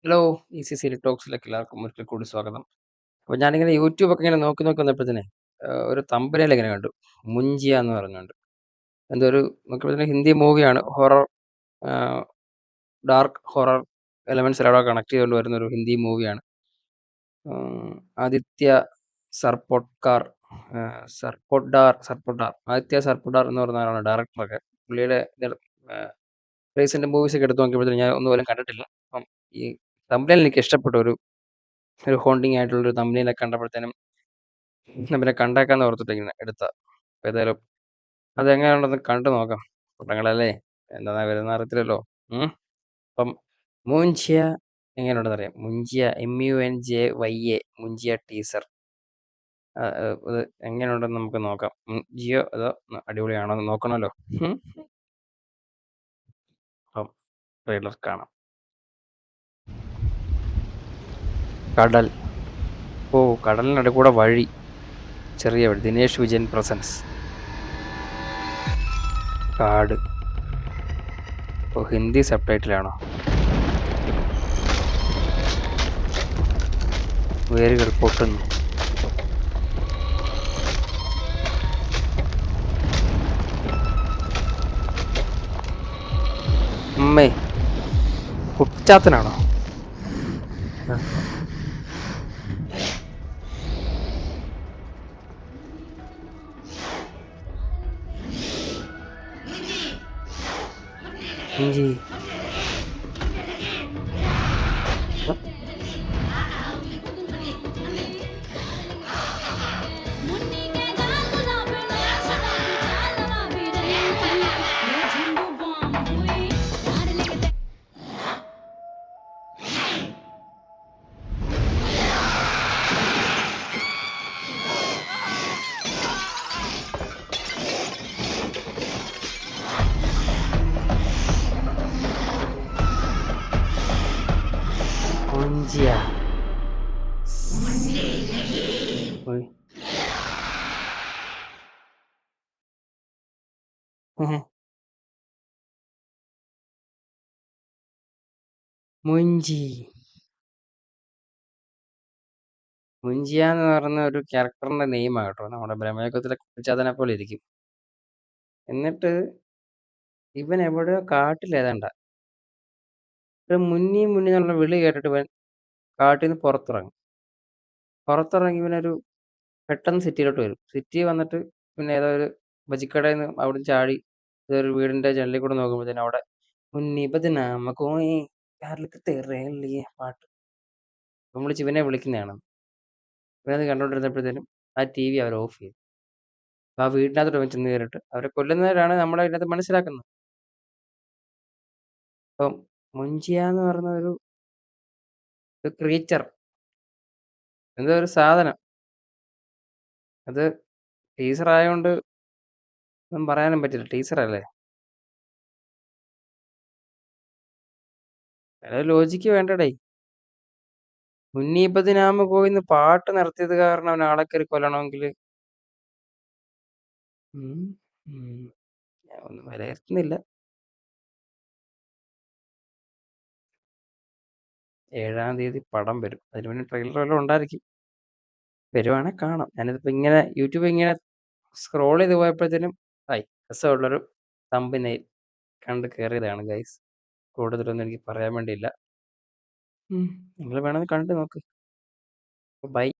Hello! Easy Siri ടോക്സിലേക്ക് എല്ലാവർക്കും ഒരിക്കൽ കൂടി സ്വാഗതം. അപ്പോൾ ഞാനിങ്ങനെ യൂട്യൂബൊക്കെ ഇങ്ങനെ നോക്കി വന്നപ്പോഴത്തേനെ ഒരു തമ്പനയിൽ ഇങ്ങനെ കണ്ടു. മുഞ്ചിയ എന്ന് പറഞ്ഞുകൊണ്ട്. എന്തോ ഒരു നോക്കിയപ്പോഴത്തേന് ഹിന്ദി മൂവിയാണ്. ഹൊറർ ആഹ്, ഡാർക്ക് ഹൊറർ എലമെന്റ്സ് എല്ലാം കണക്ട് ചെയ്തുകൊണ്ട് വരുന്ന ഒരു ഹിന്ദി മൂവിയാണ്. ആഹ്, ആദിത്യ സർപോട്ട്കാർ സർപ്പൊട്ടാർ ആദിത്യ സർപ്പൊട്ടാർ എന്ന് പറയുന്ന ആളാണ് ഡയറക്ടറൊക്കെ. പുള്ളിയുടെ റീസെന്റ് മൂവീസ് ഒക്കെ എടുത്ത് നോക്കിയപ്പോഴത്തേനും ഞാൻ ഒന്നും പോലും കണ്ടിട്ടില്ല. അപ്പം ഈ തമ്പനയിൽ എനിക്ക് ഇഷ്ടപ്പെട്ടു. ഒരു ഹോണ്ടിങ് ആയിട്ടുള്ളൊരു തമ്പനെയിലൊക്കെ കണ്ടപ്പോഴത്തേനും പിന്നെ കണ്ടേക്കാന്ന് ഓർത്തിട്ട് ഇങ്ങനെ എടുത്താ. അപ്പൊ ഏതായാലും അതെങ്ങനെയുണ്ടെന്ന് കണ്ടു നോക്കാം. കൂട്ടങ്ങളല്ലേ, എന്താ വരുന്ന അറിയത്തില്ലല്ലോ. ഉം. അപ്പം മൂഞ്ചിയ എങ്ങനെയുണ്ടെന്നറിയാം. മുഞ്ചിയ MUNJYA മുഞ്ചിയ ടീസർ. ഇത് എങ്ങനെയുണ്ടെന്ന് നമുക്ക് നോക്കാം. ജിയോ അതോ അടിപൊളിയാണോ എന്ന് നോക്കണമല്ലോ. ഉം. അപ്പം ട്രെയിലർ കാണാം. കടൽ. ഓ, കടലിനടുക്കൂടെ വഴി. ചെറിയ വഴി. ദിനേശ് വിജയൻ പ്രസൻസ്. കാട്. ഓ, ഹിന്ദി സബ്ടൈറ്റിലാണോ? വേരുകൾ പൊട്ടുന്നു. അമ്മേ, കുട്ടിച്ചാത്തനാണോ? ആ. ഇഞ്ചി. മുഞ്ചിയ. ഓയ്. മുഞ്ചി. മുഞ്ചിയ എന്ന് പറയുന്ന ഒരു ക്യാരക്ടറിന്റെ നെയിമാണ് കേട്ടോ. നമ്മുടെ ബ്രഹ്മയുഗത്തിലെ കുട്ടിച്ചാത്തനെ പോലെ ഇരിക്കും. എന്നിട്ട് ഇവൻ എവിടെയോ കാട്ടിലേതാണ്ട ഒരു മുന്നി എന്നുള്ള വിളി കേട്ടിട്ട് ഇവൻ കാട്ടിൽ നിന്ന് പുറത്തിറങ്ങും. പുറത്തിറങ്ങി ഇവനൊരു പെട്ടെന്ന് സിറ്റിയിലോട്ട് വരും. സിറ്റി വന്നിട്ട് പിന്നെ ഏതോ ഒരു ബജിക്കടയിൽ നിന്ന് അവിടെ ചാടി ഒരു വീടിന്റെ ജനലിൽ കൂടെ നോക്കുമ്പോഴത്തേനും അവിടെ മുന്നി ബദനാമ കോയേ കാറിലൊക്കെ തെറയല്ലേ പാട്ട്. ഇവൻ വിളിച്ച് ഇവനെ വിളിക്കുന്നതാണ്. ഇവനത് കണ്ടോണ്ടിരുന്നപ്പോഴത്തേനും ആ TV അവർ ഓഫ് ചെയ്തു. അപ്പൊ ആ വീടിനകത്തോട്ട് ഇവൻ ചെന്ന് കയറിയിട്ട് അവരെ കൊല്ലുന്നവരാണ് നമ്മളെ ഇതിനകത്ത് മനസ്സിലാക്കുന്നത്. അപ്പം മുഞ്ചിയ എന്ന് പറയുന്ന ഒരു ക്രീച്ചർ, എന്തോ ഒരു സാധനം. അത് ടീസർ ആയതുകൊണ്ട് ഒന്നും പറയാനും പറ്റില്ല. ടീസറല്ലേ. വേറെ ലോജിക്ക് വേണ്ടടേ. മുന്നീ ബദനാമ കോയിന്ന് പാട്ട് നിർത്തിയത് കാരണം അവൻ ആളെ കയറി കൊല്ലണമെങ്കിൽ ഞാൻ ഒന്നും വിലയിരുത്തുന്നില്ല. 7-ാം തീയതി പടം വരും. അതിന് മുന്നേ ട്രെയിലർ വല്ലതും ഉണ്ടായിരിക്കും. വരുവാണെങ്കിൽ കാണാം. ഞാനിതിപ്പോ ഇങ്ങനെ യൂട്യൂബ് ഇങ്ങനെ സ്ക്രോൾ ചെയ്ത് പോയപ്പോഴത്തേനും രസമുള്ളൊരു തമ്പനെയിൽ കണ്ട് കയറിയതാണ് ഗൈസ്. കൂടുതലൊന്നും എനിക്ക് പറയാൻ വേണ്ടിയില്ല. നിങ്ങൾ വേണമെങ്കിൽ കണ്ടു നോക്ക്. ബൈ.